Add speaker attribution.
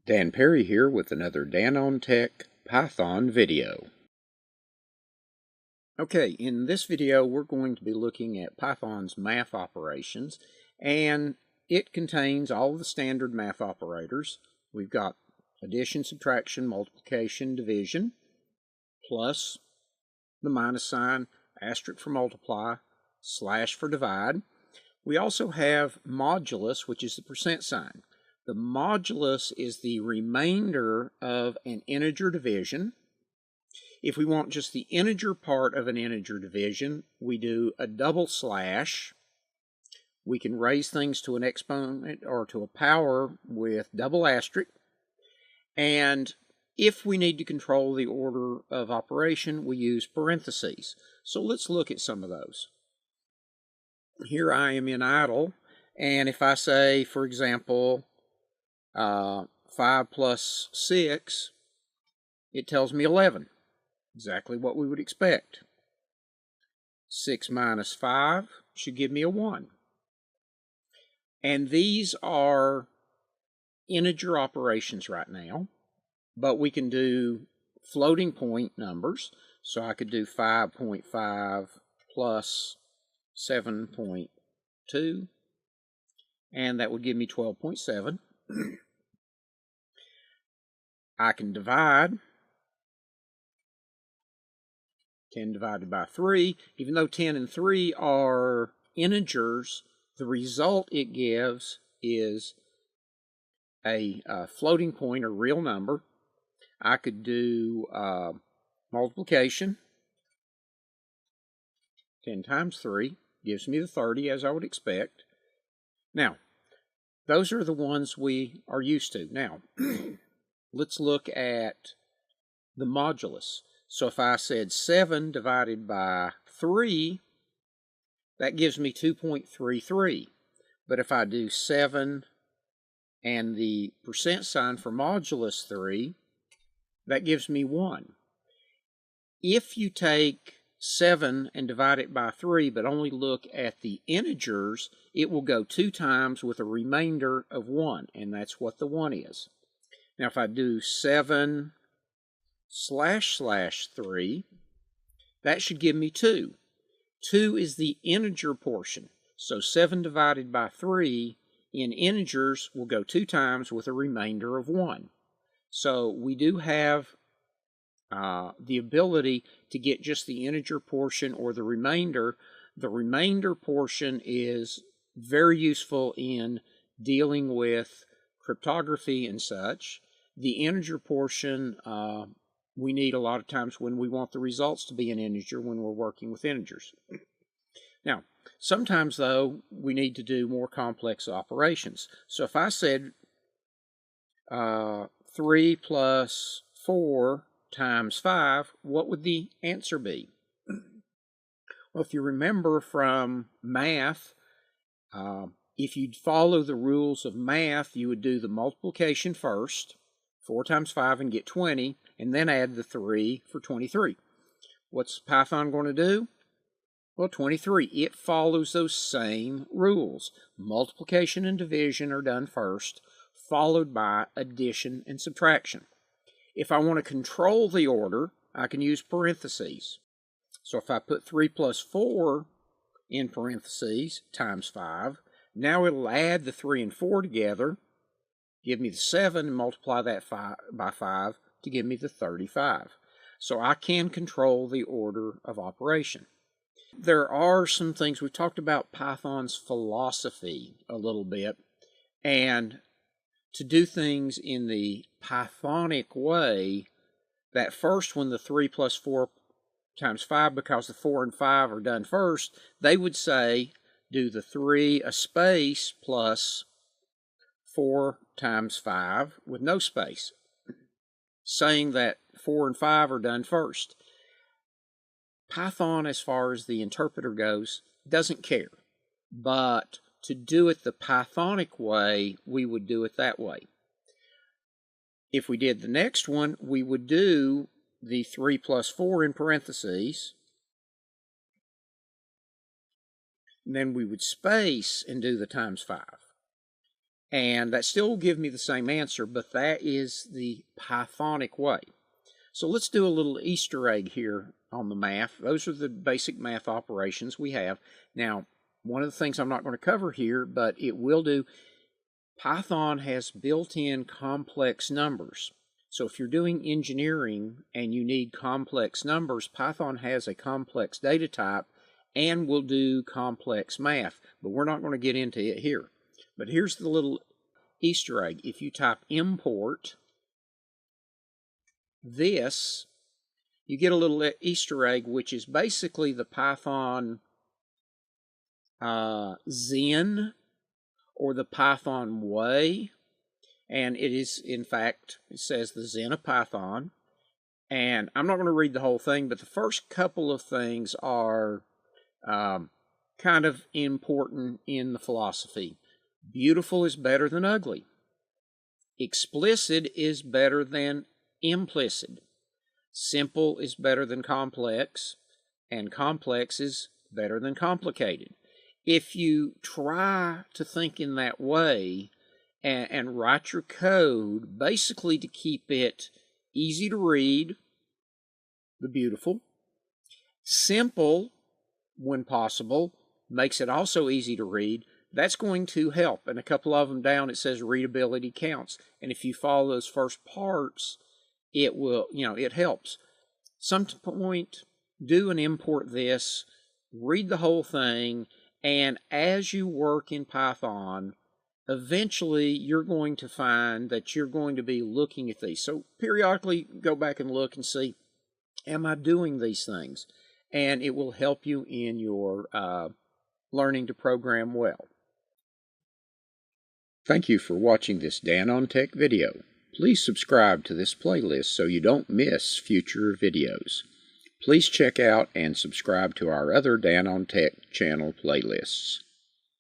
Speaker 1: Dan Perry here with another Dan on Tech Python video. Okay, in this video we're going to be looking at Python's math operations, and it contains all of the standard math operators. We've got addition, subtraction, multiplication, division, plus the minus sign, asterisk for multiply, slash for divide. We also have modulus, which is the percent sign. The modulus is the remainder of an integer division. If we want just the integer part of an integer division, we do a double slash. We can raise things to an exponent or to a power with double asterisk. And if we need to control the order of operation, we use parentheses. So let's look at some of those. Here I am in idle, and if I say, for example, 5 plus 6, it tells me 11. Exactly what we would expect. 6 minus 5 should give me a 1. And these are integer operations right now, but we can do floating point numbers. So I could do 5.5 plus 7.2, and that would give me 12.7. I can divide 10 divided by 3. Even though 10 and 3 are integers, the result it gives is a floating point or real number. I could do multiplication. 10 times 3 gives me the 30, as I would expect. Now, those are the ones we are used to. Now, let's look at the modulus. So if I said 7 divided by 3, that gives me 2.33. But if I do 7 and the percent sign for modulus 3, that gives me 1. If you take 7 and divide it by 3, but only look at the integers, it will go 2 times with a remainder of 1, and that's what the 1 is. Now if I do 7 slash 3, that should give me 2. 2 is the integer portion, so 7 divided by 3 in integers will go 2 times with a remainder of 1. So we do have the ability to get just the integer portion or the remainder. The remainder portion is very useful in dealing with cryptography and such. The integer portion we need a lot of times when we want the results to be an integer when we're working with integers. Now, sometimes though we need to do more complex operations. So if I said 3 plus 4 times 5, what would the answer be? Well, if you remember from math, if you'd follow the rules of math, you would do the multiplication first, 4 times 5 and get 20, and then add the 3 for 23. What's Python going to do? Well, 23, it follows those same rules. Multiplication and division are done first, followed by addition and subtraction. If I want to control the order, I can use parentheses. So if I put 3 plus 4 in parentheses times 5, now it'll add the 3 and 4 together, give me the 7, and multiply that by 5 to give me the 35. So I can control the order of operation. There are some things, we've talked about Python's philosophy a little bit, and to do things in the Pythonic way, that first one, the 3 plus 4 times 5, because the 4 and 5 are done first, they would say do the 3 a space plus 4 times 5 with no space, saying that 4 and 5 are done first. Python, as far as the interpreter goes, doesn't care, but to do it the Pythonic way, we would do it that way. If we did the next one, we would do the 3 plus 4 in parentheses, and then we would space and do the times 5. And that still will give me the same answer, but that is the Pythonic way. So let's do a little Easter egg here on the math. Those are the basic math operations we have. Now, one of the things I'm not going to cover here, but it will do, Python has built-in complex numbers. So if you're doing engineering and you need complex numbers, Python has a complex data type and will do complex math, but we're not going to get into it here. But here's the little Easter egg. If you type import this, you get a little Easter egg, which is basically the Python Zen or the Python way. And it is, in fact, it says the Zen of Python. And I'm not going to read the whole thing, but the first couple of things are kind of important in the philosophy. Beautiful is better than ugly. Explicit is better than implicit. Simple is better than complex, and complex is better than complicated. If you try to think in that way and write your code basically to keep it easy to read, the beautiful, simple when possible, makes it also easy to read, that's going to help. And a couple of them down, it says readability counts. And if you follow those first parts, it will, it helps. Some point, do and import this, read the whole thing, and as you work in Python, eventually you're going to find that you're going to be looking at these. So periodically go back and look and see, am I doing these things? And it will help you in your learning to program well. Thank you for watching this Dan on Tech video. Please subscribe to this playlist so you don't miss future videos. Please check out and subscribe to our other Dan on Tech channel playlists.